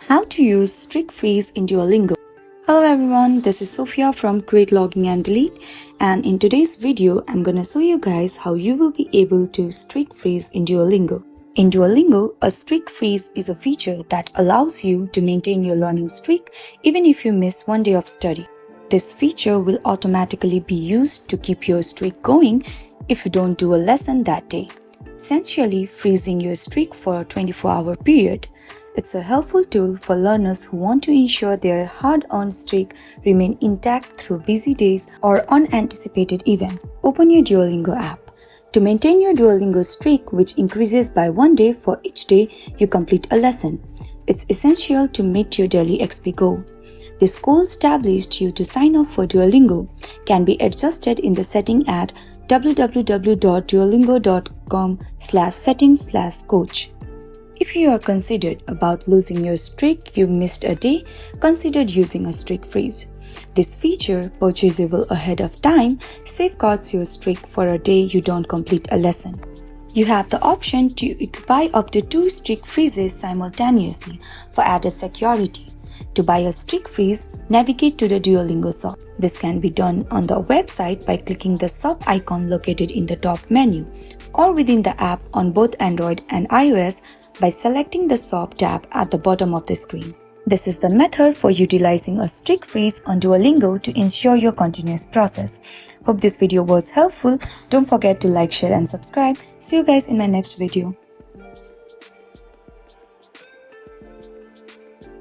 How to use streak freeze in Duolingo. Hello everyone, this is Sophia from Create Login and Delete, and in today's video I'm gonna show you guys how you will be able to streak freeze in Duolingo. In Duolingo, a streak freeze is a feature that allows you to maintain your learning streak even if you miss one day of study. This feature will automatically be used to keep your streak going if you don't do a lesson that day, essentially freezing your streak for a 24-hour period. It's a helpful tool for learners who want to ensure their hard-earned streak remain intact through busy days or unanticipated events. Open your Duolingo app. To maintain your Duolingo streak, which increases by 1 day for each day you complete a lesson, it's essential to meet your daily XP goal. This goal established you to sign up for Duolingo can be adjusted in the setting at www.duolingo.com/settings/coach. If you are considered about losing your streak, you missed a day, consider using a streak freeze. This feature, purchasable ahead of time, safeguards your streak for a day you don't complete a lesson. You have the option to buy up to 2 streak freezes simultaneously for added security. To buy a streak freeze, navigate to the Duolingo shop. This can be done on the website by clicking the shop icon located in the top menu, or within the app on both Android and iOS by selecting the shop tab at the bottom of the screen. This is the method for utilizing a streak freeze on Duolingo to ensure your continuous process. Hope this video was helpful. Don't forget to like, share and subscribe. See you guys in my next video.